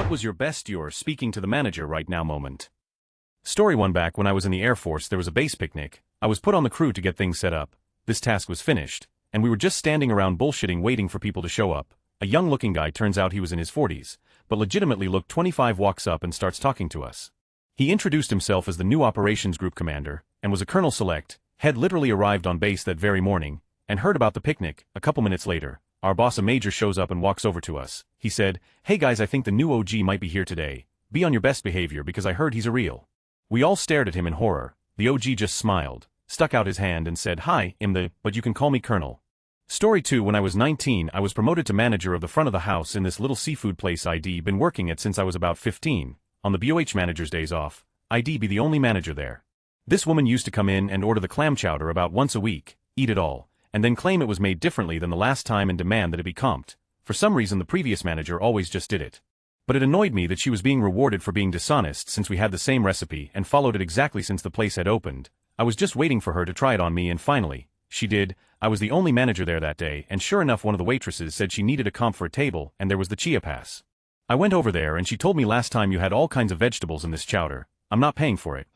What was your best "you're speaking to the manager right now" moment? Story 1. Back when I was in the Air Force, there was a base picnic. I was put on the crew to get things set up. This task was finished, and we were just standing around bullshitting waiting for people to show up. A young-looking guy, turns out he was in his 40s, but legitimately looked 25, walks up and starts talking to us. He introduced himself as the new operations group commander, and was a Colonel Select, had literally arrived on base that very morning, and heard about the picnic. A couple minutes later, our boss, a major, shows up and walks over to us. He said, "Hey guys, I think the new OG might be here today. Be on your best behavior because I heard he's a real." We all stared at him in horror. The OG just smiled, stuck out his hand and said, "Hi, but you can call me Colonel." Story 2. When I was 19, I was promoted to manager of the front of the house in this little seafood place I'd been working at since I was about 15. On the BOH manager's days off, I'd be the only manager there. This woman used to come in and order the clam chowder about once a week, eat it all, and then claim it was made differently than the last time and demand that it be comped. For some reason the previous manager always just did it. But it annoyed me that she was being rewarded for being dishonest since we had the same recipe and followed it exactly since the place had opened. I was just waiting for her to try it on me, and finally, she did. I was the only manager there that day, and sure enough one of the waitresses said she needed a comp for a table, and there was the chia pass. I went over there and she told me, "Last time you had all kinds of vegetables in this chowder. I'm not paying for it."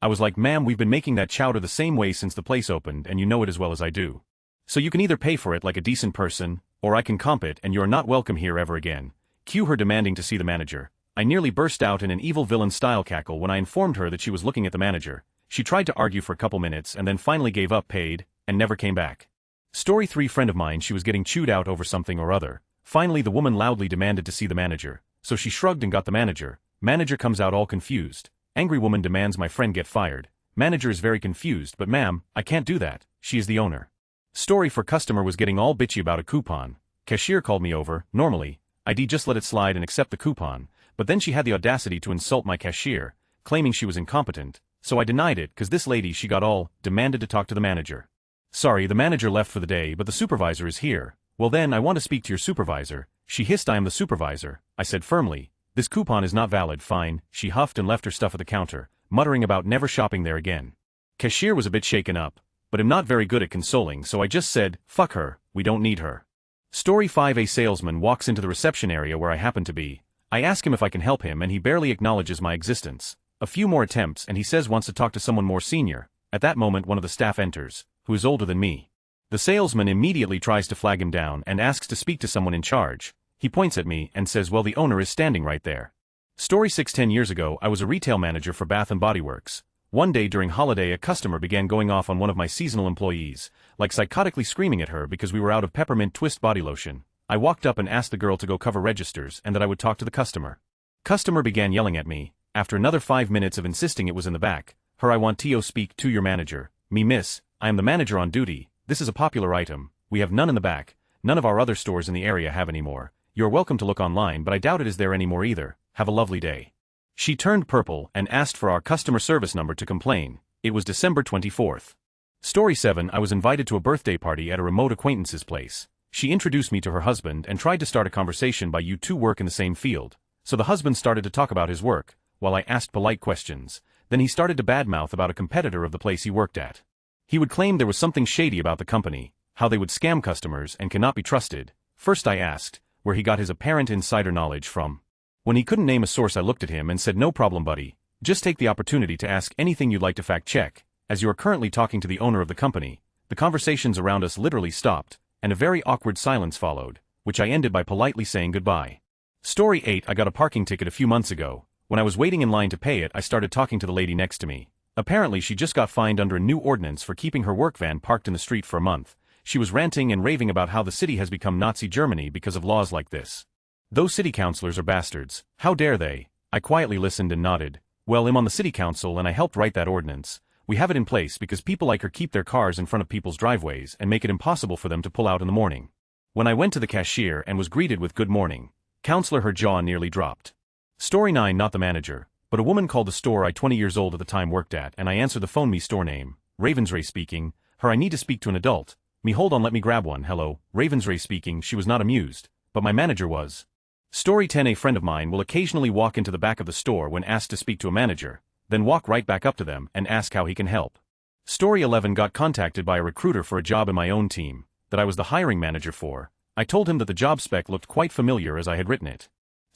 I was like, "Ma'am, we've been making that chowder the same way since the place opened and you know it as well as I do. So you can either pay for it like a decent person, or I can comp it and you're not welcome here ever again." Cue her demanding to see the manager. I nearly burst out in an evil villain style cackle when I informed her that she was looking at the manager. She tried to argue for a couple minutes and then finally gave up, paid, and never came back. Story 3. Friend of mine, she was getting chewed out over something or other. Finally the woman loudly demanded to see the manager, so she shrugged and got the manager. Manager comes out all confused. Angry woman demands my friend get fired. Manager is very confused, "But ma'am, I can't do that. She is the owner." Story 4. Customer was getting all bitchy about a coupon. Cashier called me over. Normally, I'd just let it slide and accept the coupon, but then she had the audacity to insult my cashier, claiming she was incompetent, so I denied it cause this lady, she got all demanded to talk to the manager. "Sorry, the manager left for the day, but the supervisor is here." "Well then, I want to speak to your supervisor." She hissed, "I am the supervisor." I said firmly, "This coupon is not valid." "Fine." She huffed and left her stuff at the counter, muttering about never shopping there again. Cashier was a bit shaken up, but I'm not very good at consoling, so I just said, "Fuck her, we don't need her." Story 5. A salesman walks into the reception area where I happen to be. I ask him if I can help him and he barely acknowledges my existence. A few more attempts and he says wants to talk to someone more senior. At that moment one of the staff enters, who is older than me. The salesman immediately tries to flag him down and asks to speak to someone in charge. He points at me and says, "Well, the owner is standing right there." Story 6. 10 years ago I was a retail manager for Bath & Body Works. One day during holiday a customer began going off on one of my seasonal employees, like psychotically screaming at her because we were out of peppermint twist body lotion. I walked up and asked the girl to go cover registers and that I would talk to the customer. Customer began yelling at me. After another 5 minutes of insisting it was in the back, "Her, I want to speak to your manager." "Me, miss, I am the manager on duty. This is a popular item. We have none in the back. None of our other stores in the area have any more. You're welcome to look online, but I doubt it is there anymore either. Have a lovely day." She turned purple and asked for our customer service number to complain. It was December 24th. Story 7. I was invited to a birthday party at a remote acquaintance's place. She introduced me to her husband and tried to start a conversation by "You two work in the same field." So the husband started to talk about his work, while I asked polite questions. Then he started to badmouth about a competitor of the place he worked at. He would claim there was something shady about the company, how they would scam customers and cannot be trusted. First I asked where he got his apparent insider knowledge from. When he couldn't name a source I looked at him and said, "No problem, buddy. Just take the opportunity to ask anything you'd like to fact check, as you are currently talking to the owner of the company." The conversations around us literally stopped, and a very awkward silence followed, which I ended by politely saying goodbye. Story 8. I got a parking ticket a few months ago. When I was waiting in line to pay it I started talking to the lady next to me. Apparently she just got fined under a new ordinance for keeping her work van parked in the street for a month. She was ranting and raving about how the city has become Nazi Germany because of laws like this. Those city councilors are bastards. How dare they? I quietly listened and nodded. Well, I'm on the city council and I helped write that ordinance. We have it in place because people like her keep their cars in front of people's driveways and make it impossible for them to pull out in the morning. When I went to the cashier and was greeted with "Good morning," counselor, her jaw nearly dropped. Story 9. Not the manager, but a woman called the store I 20 years old at the time worked at and I answered the phone. "Me, store name, Ravensray speaking." "Her, I need to speak to an adult." "Me, hold on, let me grab one." "Hello, Ravensray speaking." She was not amused, but my manager was. Story 10. A friend of mine will occasionally walk into the back of the store when asked to speak to a manager, then walk right back up to them and ask how he can help. Story 11. Got contacted by a recruiter for a job in my own team, that I was the hiring manager for. I told him that the job spec looked quite familiar as I had written it.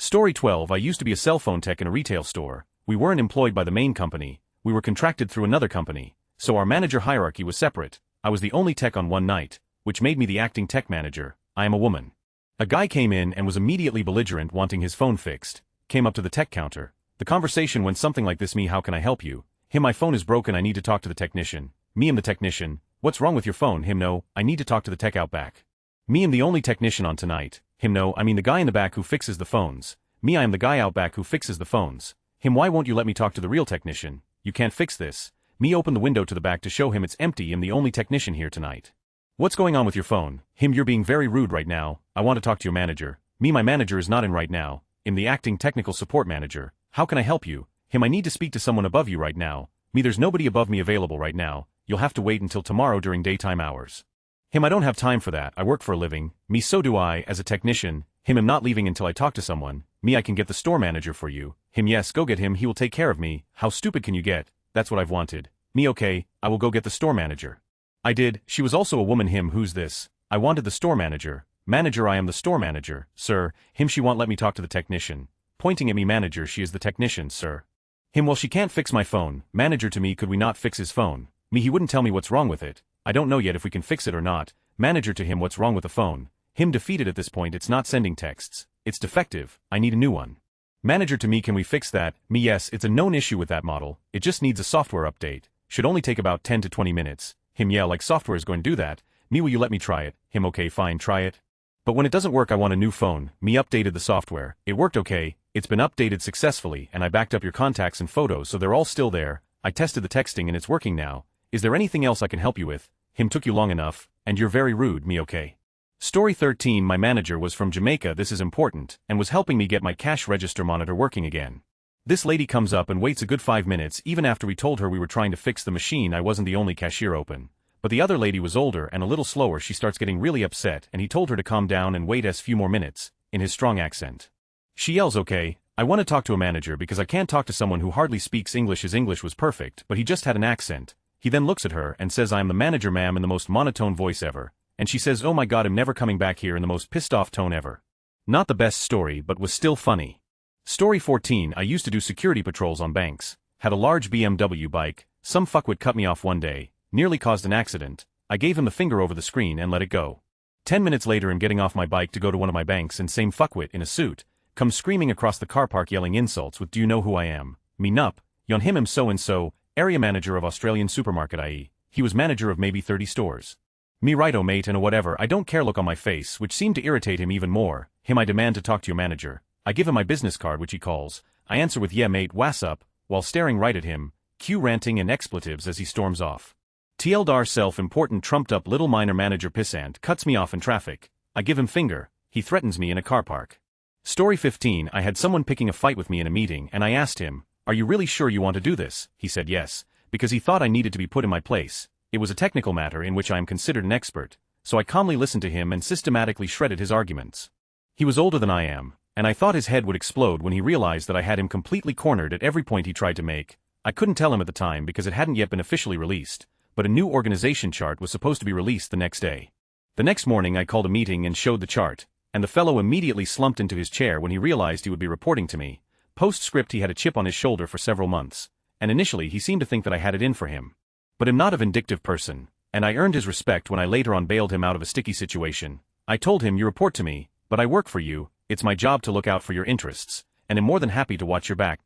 Story 12. I used to be a cell phone tech in a retail store. We weren't employed by the main company, we were contracted through another company, so our manager hierarchy was separate. I was the only tech on one night, which made me the acting tech manager. I am a woman. A guy came in and was immediately belligerent, wanting his phone fixed. Came up to the tech counter. The conversation went something like this: me, how can I help you? Him, my phone is broken, I need to talk to the technician. Me, I'm the technician. What's wrong with your phone? Him, no, I need to talk to the tech out back. Me, I'm the only technician on tonight. Him, no, I mean the guy in the back who fixes the phones. Me, I am the guy out back who fixes the phones. Him, why won't you let me talk to the real technician? You can't fix this. Me, open the window to the back to show him it's empty. I'm the only technician here tonight. What's going on with your phone? Him, you're being very rude right now. I want to talk to your manager. Me, my manager is not in right now. I'm the acting technical support manager. How can I help you? Him, I need to speak to someone above you right now. Me, there's nobody above me available right now. You'll have to wait until tomorrow during daytime hours. Him, I don't have time for that. I work for a living. Me, so do I, as a technician. Him, I'm not leaving until I talk to someone. Me, I can get the store manager for you. Him, yes, go get him, he will take care of me. How stupid can you get? That's what I've wanted. Me, okay, I will go get the store manager. I did. She was also a woman. Him, who's this? I wanted the store manager. Manager, I am the store manager, sir. Him, she won't let me talk to the technician. Pointing at me, manager, she is the technician, sir. Him, well, she can't fix my phone. Manager, to me, could we not fix his phone? Me, he wouldn't tell me what's wrong with it. I don't know yet if we can fix it or not. Manager, to him, what's wrong with the phone? Him, defeated at this point, it's not sending texts. It's defective. I need a new one. Manager, to me, can we fix that? Me, yes, it's a known issue with that model. It just needs a software update. Should only take about 10 to 20 minutes. Him, yeah, like software is going to do that. Me, will you let me try it? Him, okay, fine, try it. But when it doesn't work, I want a new phone. Me, updated the software. It worked okay. It's been updated successfully, and I backed up your contacts and photos so they're all still there. I tested the texting and it's working now. Is there anything else I can help you with? Him, took you long enough, and you're very rude. Me, okay. Story 13. My manager was from Jamaica, this is important, and was helping me get my cash register monitor working again. This lady comes up and waits a good 5 minutes even after we told her we were trying to fix the machine. I wasn't the only cashier open. But the other lady was older and a little slower. She starts getting really upset and he told her to calm down and wait a few more minutes, in his strong accent. She yells, okay, I want to talk to a manager because I can't talk to someone who hardly speaks English. His English was perfect, but he just had an accent. He then looks at her and says, I am the manager, ma'am, in the most monotone voice ever. And she says, oh my god, I'm never coming back here, in the most pissed off tone ever. Not the best story, but was still funny. Story 14. I used to do security patrols on banks. Had a large BMW bike. Some fuckwit cut me off one day. Nearly caused an accident. I gave him the finger over the screen and let it go. 10 minutes later, I'm getting off my bike to go to one of my banks and same fuckwit in a suit comes screaming across the car park yelling insults with, do you know who I am? Me, nup. Yon him, am so-and-so, area manager of Australian supermarket, i.e. he was manager of maybe 30 stores. Me, righto mate, and a whatever, I don't care look on my face, which seemed to irritate him even more. Him, I demand to talk to your manager. I give him my business card, which he calls. I answer with, yeah mate, whass up, while staring right at him, cue ranting and expletives as he storms off. TLDR self-important trumped up little minor manager pissant cuts me off in traffic. I give him finger. He threatens me in a car park. Story 15. I had someone picking a fight with me in a meeting and I asked him, are you really sure you want to do this? He said yes, because he thought I needed to be put in my place. It was a technical matter in which I am considered an expert, so I calmly listened to him and systematically shredded his arguments. He was older than I am, and I thought his head would explode when he realized that I had him completely cornered at every point he tried to make. I couldn't tell him at the time because it hadn't yet been officially released, but a new organization chart was supposed to be released the next day. The next morning I called a meeting and showed the chart, and the fellow immediately slumped into his chair when he realized he would be reporting to me. Postscript, he had a chip on his shoulder for several months, and initially he seemed to think that I had it in for him. But I'm not a vindictive person, and I earned his respect when I later on bailed him out of a sticky situation. I told him, you report to me, but I work for you, it's my job to look out for your interests, and am more than happy to watch your back.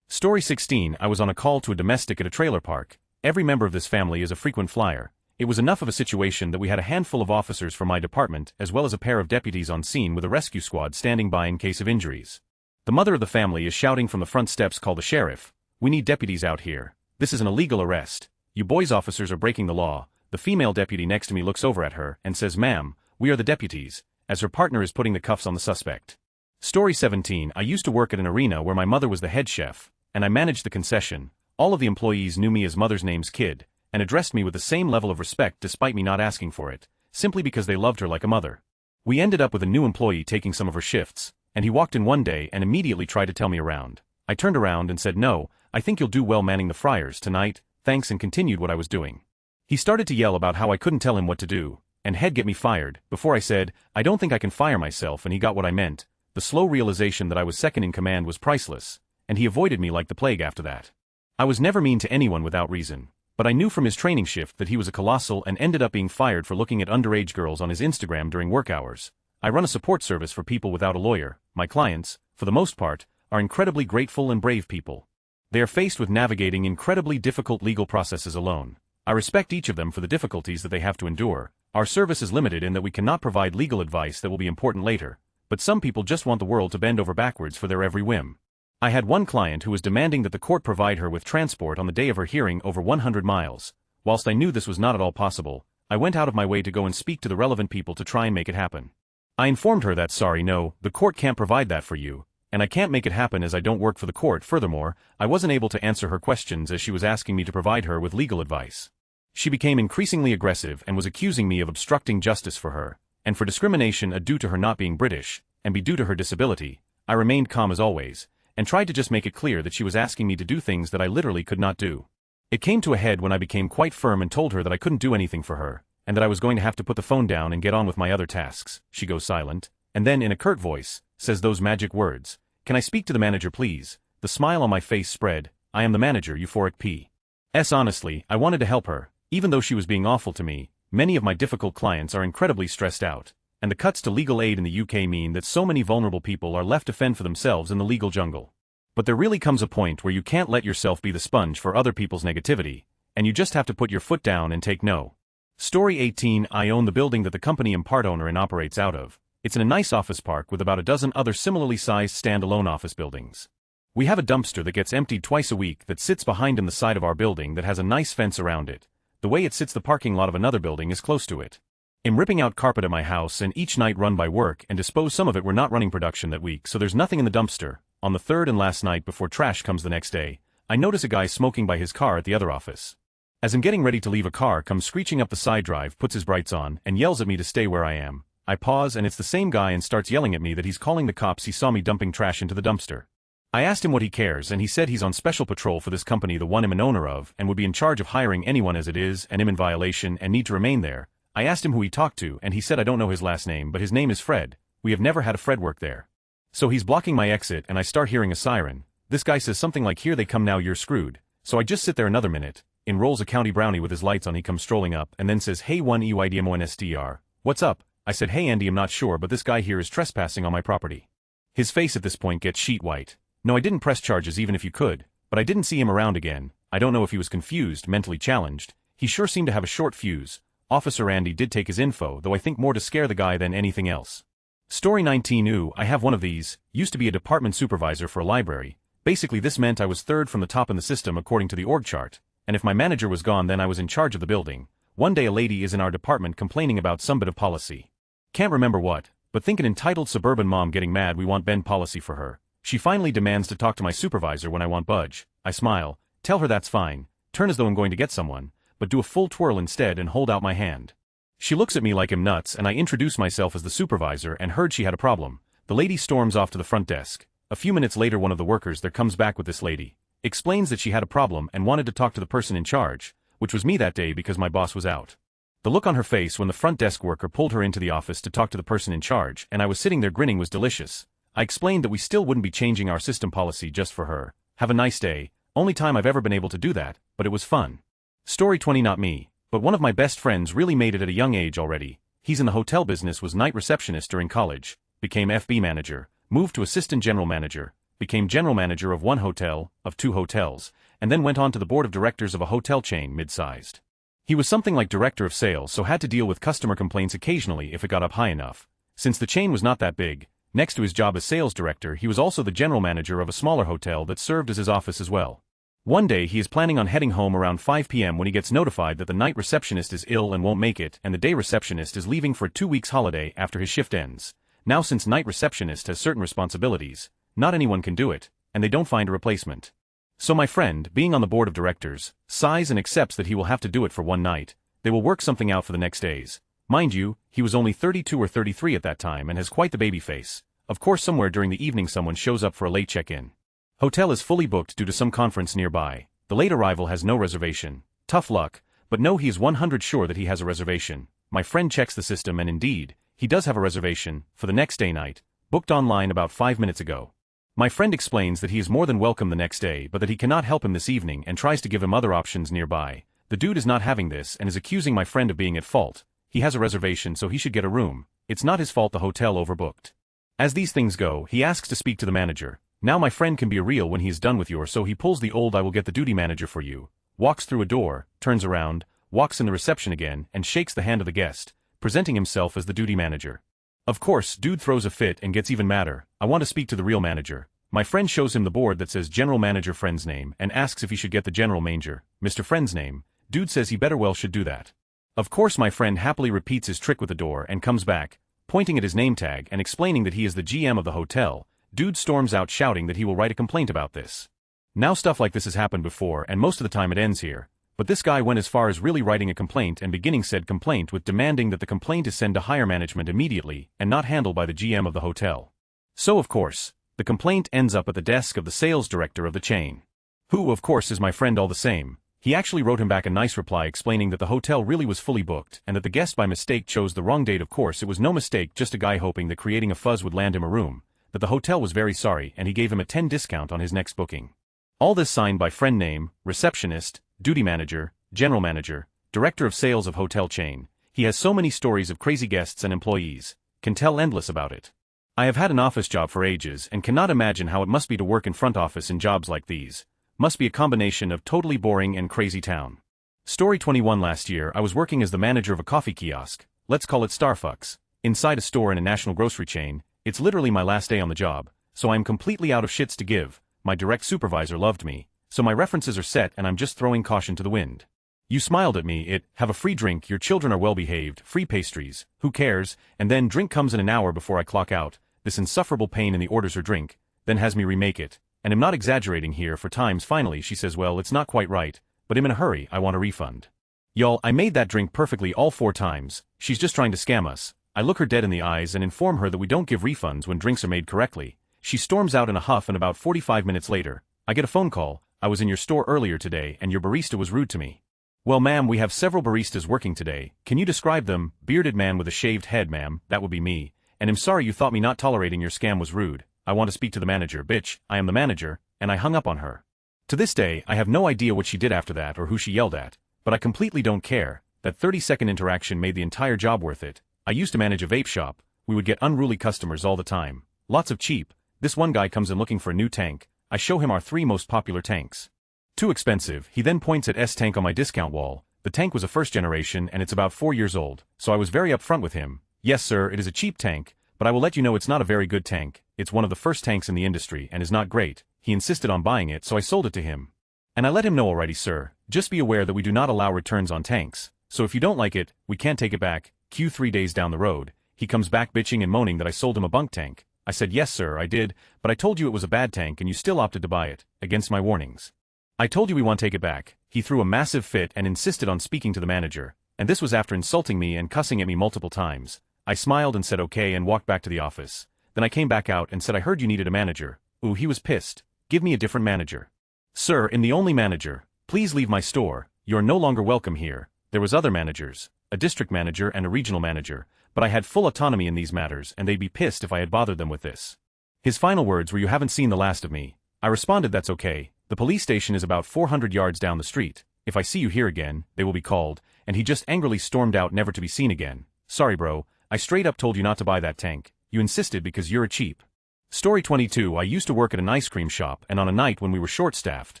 Story 16. I was on a call to a domestic at a trailer park. Every member of this family is a frequent flyer. It was enough of a situation that we had a handful of officers from my department as well as a pair of deputies on scene with a rescue squad standing by in case of injuries. The mother of the family is shouting from the front steps, call the sheriff. We need deputies out here. This is an illegal arrest. You boys officers are breaking the law. The female deputy next to me looks over at her and says, ma'am, we are the deputies, as her partner is putting the cuffs on the suspect. Story 17. I used to work at an arena where my mother was the head chef, and I managed the concession. All of the employees knew me as mother's name's kid, and addressed me with the same level of respect despite me not asking for it, simply because they loved her like a mother. We ended up with a new employee taking some of her shifts, and he walked in one day and immediately tried to tell me around. I turned around and said, no, I think you'll do well manning the fryers tonight, thanks, and continued what I was doing. He started to yell about how I couldn't tell him what to do, and he'd get me fired, before I said, I don't think I can fire myself, and he got what I meant, The slow realization that I was second in command was priceless, and he avoided me like the plague after that. I was never mean to anyone without reason, but I knew from his training shift that he was a colossal and ended up being fired for looking at underage girls on his Instagram during work hours. I run a support service for people without a lawyer. My clients, for the most part, are incredibly grateful and brave people. They are faced with navigating incredibly difficult legal processes alone. I respect each of them for the difficulties that they have to endure. Our service is limited in that we cannot provide legal advice that will be important later, but some people just want the world to bend over backwards for their every whim. I had one client who was demanding that the court provide her with transport on the day of her hearing over 100 miles. Whilst I knew this was not at all possible, I went out of my way to go and speak to the relevant people to try and make it happen. I informed her that no, the court can't provide that for you, and I can't make it happen as I don't work for the court. Furthermore, I wasn't able to answer her questions as she was asking me to provide her with legal advice. She became increasingly aggressive and was accusing me of obstructing justice for her, and for discrimination due to her not being British, and due to her disability. I remained calm as always, and tried to just make it clear that she was asking me to do things that I literally could not do. It came to a head when I became quite firm and told her that I couldn't do anything for her, and that I was going to have to put the phone down and get on with my other tasks. She goes silent, and then in a curt voice, says those magic words, "Can I speak to the manager please?" The smile on my face spread. I am the manager, euphoric P.S. Honestly, I wanted to help her, even though she was being awful to me. Many of my difficult clients are incredibly stressed out, and the cuts to legal aid in the UK mean that so many vulnerable people are left to fend for themselves in the legal jungle. But there really comes a point where you can't let yourself be the sponge for other people's negativity, and you just have to put your foot down and take no. Story 18. I own the building that the company I'm part owner and operates out of. It's in a nice office park with about a dozen other similarly sized standalone office buildings. We have a dumpster that gets emptied twice a week that sits behind the side of our building that has a nice fence around it. The way it sits, the parking lot of another building is close to it. I'm ripping out carpet at my house and each night run by work and dispose some of it. We're not running production that week, so there's nothing in the dumpster. On the third and last night before trash comes the next day, I notice a guy smoking by his car at the other office. As I'm getting ready to leave, a car comes screeching up the side drive, puts his brights on, and yells at me to stay where I am. I pause and it's the same guy and starts yelling at me that he's calling the cops. He saw me dumping trash into the dumpster. I asked him what he cares and he said he's on special patrol for this company, the one I'm an owner of, and would be in charge of hiring anyone as it is and I'm in violation and need to remain there. I asked him who he talked to and he said I don't know his last name but his name is Fred. We have never had a Fred work there. So he's blocking my exit and I start hearing a siren. This guy says something like, "Here they come now, you're screwed." So I just sit there another minute. In rolls a county brownie with his lights on. He comes strolling up and then says, "Hey, 1EYDMONSTR. What's up?" I said, "Hey Andy, I'm not sure but this guy here is trespassing on my property." His face at this point gets sheet white. No, I didn't press charges even if you could, but I didn't see him around again. I don't know if he was confused, mentally challenged. He sure seemed to have a short fuse. Officer Andy did take his info, though I think more to scare the guy than anything else. Story 19. Ooh, I have one of these. Used to be a department supervisor for a library. Basically this meant I was third from the top in the system according to the org chart, and if my manager was gone then I was in charge of the building. One day a lady is in our department complaining about some bit of policy. Can't remember what, but think an entitled suburban mom getting mad we want bend policy for her. She finally demands to talk to my supervisor when I want budge. I smile, tell her that's fine, turn as though I'm going to get someone, but do a full twirl instead and hold out my hand. She looks at me like I'm nuts and I introduce myself as the supervisor and heard she had a problem. The lady storms off to the front desk. A few minutes later one of the workers there comes back with this lady. Explains that she had a problem and wanted to talk to the person in charge, which was me that day because my boss was out. The look on her face when the front desk worker pulled her into the office to talk to the person in charge and I was sitting there grinning was delicious. I explained that we still wouldn't be changing our system policy just for her. Have a nice day. Only time I've ever been able to do that, but it was fun. Story 20. Not me, but one of my best friends really made it at a young age already. He's in the hotel business, was night receptionist during college, became FB manager, moved to assistant general manager, became general manager of one hotel, of two hotels, and then went on to the board of directors of a hotel chain mid-sized. He was something like director of sales, so had to deal with customer complaints occasionally if it got up high enough. Since the chain was not that big, next to his job as sales director he was also the general manager of a smaller hotel that served as his office as well. One day he is planning on heading home around 5 p.m. when he gets notified that the night receptionist is ill and won't make it and the day receptionist is leaving for a 2 weeks holiday after his shift ends. Now since night receptionist has certain responsibilities, not anyone can do it, and they don't find a replacement. So my friend, being on the board of directors, sighs and accepts that he will have to do it for one night. They will work something out for the next days. Mind you, he was only 32 or 33 at that time and has quite the baby face. Of course somewhere during the evening someone shows up for a late check-in. Hotel is fully booked due to some conference nearby. The late arrival has no reservation. Tough luck, but no, he is 100% sure that he has a reservation. My friend checks the system and indeed, he does have a reservation for the next day night, Booked online about 5 minutes ago. My friend explains that he is more than welcome the next day but that he cannot help him this evening and tries to give him other options nearby. The dude is not having this and is accusing my friend of being at fault. He has a reservation so he should get a room. It's not his fault the hotel overbooked. As these things go, he asks to speak to the manager. Now my friend can be real when he is done with yours, so he pulls the old "I will get the duty manager for you," walks through a door, turns around, walks in the reception again and shakes the hand of the guest, presenting himself as the duty manager. Of course, dude throws a fit and gets even madder. I want to speak to the real manager. My friend shows him the board that says general manager friend's name and asks if he should get the general manager, Mr. Friend's name. Dude says he better well should do that. Of course my friend happily repeats his trick with the door and comes back, pointing at his name tag and explaining that he is the GM of the hotel. Dude storms out shouting that he will write a complaint about this. Now stuff like this has happened before and most of the time it ends here. But this guy went as far as really writing a complaint and beginning said complaint with demanding that the complaint is sent to higher management immediately and not handled by the GM of the hotel. So of course, the complaint ends up at the desk of the sales director of the chain. Who of course is my friend all the same. He actually wrote him back a nice reply explaining that the hotel really was fully booked and that the guest by mistake chose the wrong date. Of course it was no mistake, just a guy hoping that creating a fuzz would land him a room, that the hotel was very sorry and he gave him a 10% discount on his next booking. All this signed by friend name, receptionist, duty manager, general manager, director of sales of hotel chain. He has so many stories of crazy guests and employees, can tell endless about it. I have had an office job for ages and cannot imagine how it must be to work in front office in jobs like these. Must be a combination of totally boring and crazy town. Story 21. Last year I was working as the manager of a coffee kiosk, let's call it Starfucks, inside a store in a national grocery chain. It's literally my last day on the job, so I'm completely out of shits to give. My direct supervisor loved me, so my references are set and I'm just throwing caution to the wind. You smiled at me, have a free drink, your children are well behaved, free pastries, who cares, and then drink comes in an hour before I clock out, this insufferable pain in the orders her drink, then has me remake it, and I'm not exaggerating here for times. Finally she says, well it's not quite right, but I'm in a hurry, I want a refund. Y'all, I made that drink perfectly all 4 times, she's just trying to scam us. I look her dead in the eyes and inform her that we don't give refunds when drinks are made correctly. She storms out in a huff and about 45 minutes later, I get a phone call, I was in your store earlier today and your barista was rude to me. Well ma'am, we have several baristas working today, can you describe them? Bearded man with a shaved head. Ma'am, that would be me, and I'm sorry you thought me not tolerating your scam was rude. I want to speak to the manager. Bitch, I am the manager, and I hung up on her. To this day, I have no idea what she did after that or who she yelled at, but I completely don't care. That 30-second interaction made the entire job worth it. I used to manage a vape shop, we would get unruly customers all the time. Lots of cheap. This one guy comes in looking for a new tank, I show him our 3 most popular tanks. Too expensive. He then points at S tank on my discount wall. The tank was a first generation and it's about 4 years old, so I was very upfront with him. Yes sir, it is a cheap tank, but I will let you know it's not a very good tank. It's one of the first tanks in the industry and is not great. He insisted on buying it, so I sold it to him. And I let him know, alrighty sir, just be aware that we do not allow returns on tanks, so if you don't like it, we can't take it back. Q 3 days down the road, he comes back bitching and moaning that I sold him a bunk tank. I said yes sir I did, but I told you it was a bad tank and you still opted to buy it, against my warnings. I told you we want to take it back. He threw a massive fit and insisted on speaking to the manager, and this was after insulting me and cussing at me multiple times. I smiled and said okay and walked back to the office. Then I came back out and said I heard you needed a manager. Ooh, he was pissed. Give me a different manager. Sir, I'm the only manager. Please leave my store. You're no longer welcome here. There was other managers, a district manager and a regional manager, but I had full autonomy in these matters and they'd be pissed if I had bothered them with this. His final words were, you haven't seen the last of me. I responded, that's okay. The police station is about 400 yards down the street. If I see you here again, they will be called, and he just angrily stormed out, never to be seen again. Sorry bro, I straight up told you not to buy that tank. You insisted because you're a cheap. Story 22. I used to work at an ice cream shop and on a night when we were short-staffed,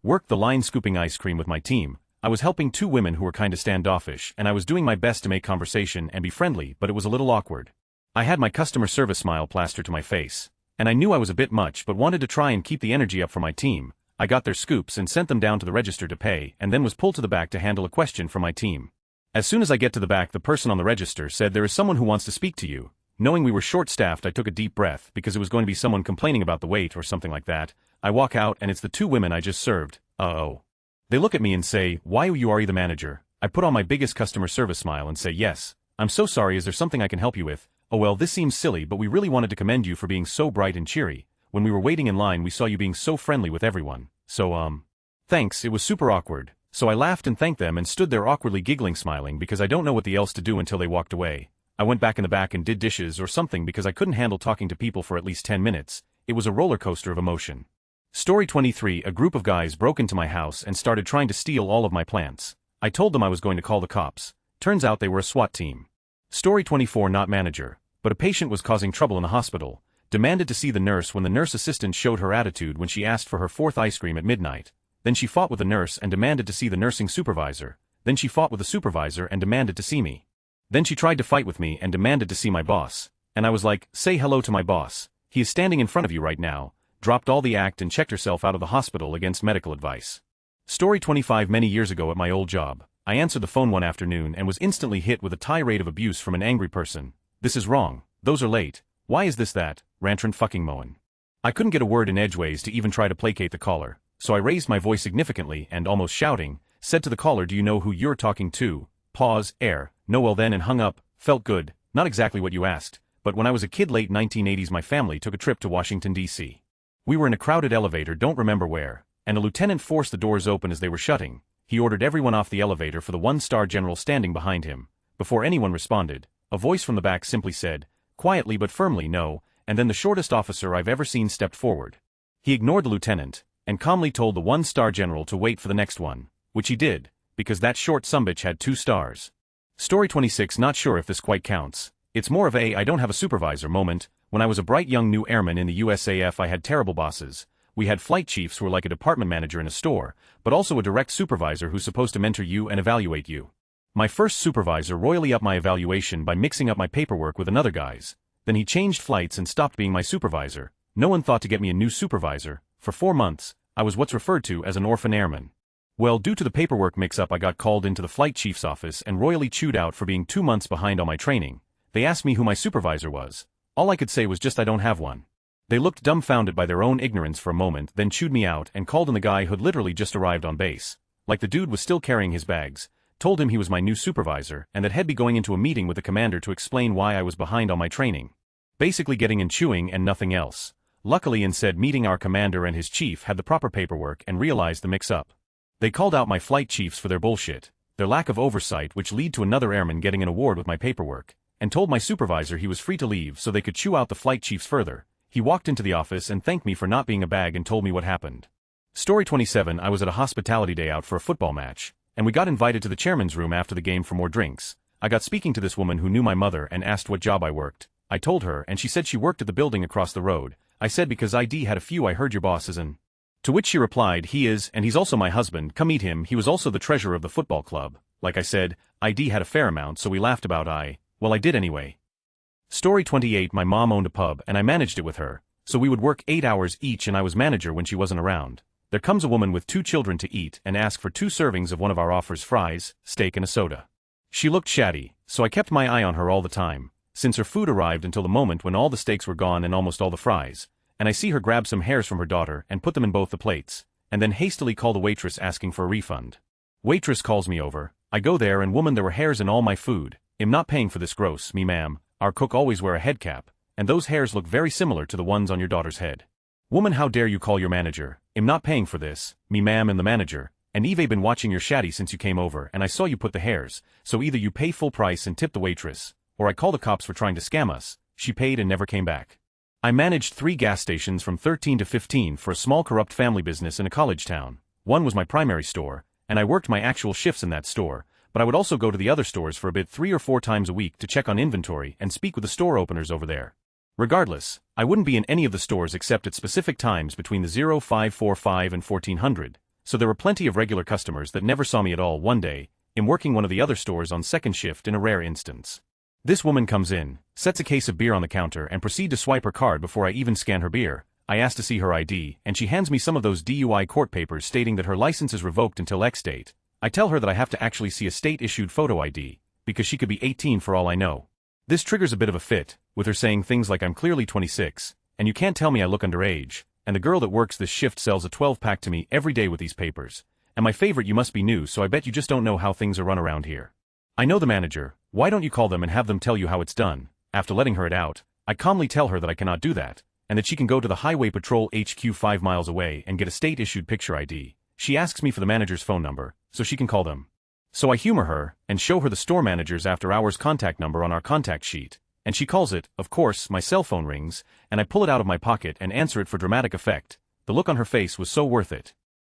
worked the line scooping ice cream with my team. I was helping 2 women who were kinda standoffish and I was doing my best to make conversation and be friendly, but it was a little awkward. I had my customer service smile plastered to my face, and I knew I was a bit much but wanted to try and keep the energy up for my team. I got their scoops and sent them down to the register to pay and then was pulled to the back to handle a question from my team. As soon as I get to the back, the person on the register said, there is someone who wants to speak to you. Knowing we were short-staffed, I took a deep breath because it was going to be someone complaining about the wait or something like that. I walk out and it's the 2 women I just served. Uh-oh. They look at me and say, why you are you the manager? I put on my biggest customer service smile and say, yes. I'm so sorry, is there something I can help you with? Oh well, this seems silly, but we really wanted to commend you for being so bright and cheery. When we were waiting in line we saw you being so friendly with everyone. So thanks, it was super awkward. So I laughed and thanked them and stood there awkwardly giggling, smiling because I don't know what else to do until they walked away. I went back in the back and did dishes or something because I couldn't handle talking to people for at least 10 minutes. It was a roller coaster of emotion. Story 23. A group of guys broke into my house and started trying to steal all of my plants. I told them I was going to call the cops. Turns out they were a SWAT team. Story 24. Not manager, but a patient was causing trouble in the hospital. Demanded to see the nurse when the nurse assistant showed her attitude when she asked for her 4th ice cream at midnight. Then she fought with the nurse and demanded to see the nursing supervisor. Then she fought with the supervisor and demanded to see me. Then she tried to fight with me and demanded to see my boss. And I was like, say hello to my boss. He is standing in front of you right now. Dropped all the act and checked herself out of the hospital against medical advice. Story 25. Many years ago at my old job, I answered the phone one afternoon and was instantly hit with a tirade of abuse from an angry person. This is wrong. Those are late. Why is this that? Rantrant fucking moan. I couldn't get a word in edgeways to even try to placate the caller, so I raised my voice significantly and, almost shouting, said to the caller, do you know who you're talking to? Pause, air, no well then, and hung up. Felt good, not exactly what you asked, but when I was a kid late 1980s my family took a trip to Washington, D.C. We were in a crowded elevator, don't remember where, and a lieutenant forced the doors open as they were shutting. He ordered everyone off the elevator for the one-star general standing behind him. Before anyone responded, a voice from the back simply said, quietly but firmly, no, and then the shortest officer I've ever seen stepped forward. He ignored the lieutenant, and calmly told the one-star general to wait for the next one, which he did, because that short sumbitch had 2 stars. Story 26. Not sure if this quite counts. It's more of a I don't have a supervisor moment. When I was a bright young new airman in the USAF I had terrible bosses. We had flight chiefs who were like a department manager in a store, but also a direct supervisor who's supposed to mentor you and evaluate you. My first supervisor royally upped my evaluation by mixing up my paperwork with another guy's. Then he changed flights and stopped being my supervisor. No one thought to get me a new supervisor. For 4 months, I was what's referred to as an orphan airman. Well, due to the paperwork mix-up I got called into the flight chief's office and royally chewed out for being 2 months behind on my training. They asked me who my supervisor was. All I could say was just I don't have one. They looked dumbfounded by their own ignorance for a moment, then chewed me out and called in the guy who'd literally just arrived on base. Like the dude was still carrying his bags, told him he was my new supervisor and that he'd be going into a meeting with the commander to explain why I was behind on my training. Basically getting and chewing and nothing else. Luckily in said meeting our commander and his chief had the proper paperwork and realized the mix-up. They called out my flight chiefs for their bullshit, their lack of oversight which led to another airman getting an award with my paperwork, and told my supervisor he was free to leave so they could chew out the flight chiefs further. He walked into the office and thanked me for not being a bag and told me what happened. Story 27. I was at a hospitality day out for a football match, and we got invited to the chairman's room after the game for more drinks. I got speaking to this woman who knew my mother and asked what job I worked. I told her and she said she worked at the building across the road. I said because ID had a few. I heard your boss is in. To which she replied, he is, and he's also my husband, come meet him. He was also the treasurer of the football club. Like I said, ID had a fair amount, so we laughed about well I did anyway. Story 28. My mom owned a pub and I managed it with her, so we would work 8 hours each and I was manager when she wasn't around. There comes a woman with 2 children to eat and ask for 2 servings of one of our offers, fries, steak and a soda. She looked shatty, so I kept my eye on her all the time, since her food arrived until the moment when all the steaks were gone and almost all the fries, and I see her grab some hairs from her daughter and put them in both the plates, and then hastily call the waitress asking for a refund. Waitress calls me over. I go there and woman, there were hairs in all my food. I'm not paying for this, gross. Me ma'am, our cook always wear a head cap, and those hairs look very similar to the ones on your daughter's head. Woman, how dare you call your manager? I'm not paying for this. Me ma'am and the manager, and Eve been watching your shatty since you came over and I saw you put the hairs, so either you pay full price and tip the waitress, or I call the cops for trying to scam us. She paid and never came back. I managed 3 gas stations from 13 to 15 for a small corrupt family business in a college town. One was my primary store, and I worked my actual shifts in that store, but I would also go to the other stores for a bit 3 or 4 times a week to check on inventory and speak with the store openers over there. Regardless, I wouldn't be in any of the stores except at specific times between the 0545 and 1400, so there were plenty of regular customers that never saw me at all. One day, I'm working one of the other stores on second shift in a rare instance. This woman comes in, sets a case of beer on the counter and proceed to swipe her card before I even scan her beer. I ask to see her ID and she hands me some of those DUI court papers stating that her license is revoked until X date. I tell her that I have to actually see a state-issued photo ID, because she could be 18 for all I know. This triggers a bit of a fit, with her saying things like I'm clearly 26, and you can't tell me I look underage, and the girl that works this shift sells a 12-pack to me every day with these papers. And my favorite, you must be new, so I bet you just don't know how things are run around here. I know the manager. Why don't you call them and have them tell you how it's done? After letting her it out, I calmly tell her that I cannot do that, and that she can go to the Highway Patrol HQ 5 miles away and get a state-issued picture ID. She asks me for the manager's phone number, so she can call them. So I humor her, and show her the store manager's after-hours contact number on our contact sheet, and she calls it. Of course, my cell phone rings, and I pull it out of my pocket and answer it for dramatic effect. The look on her face was so worth it.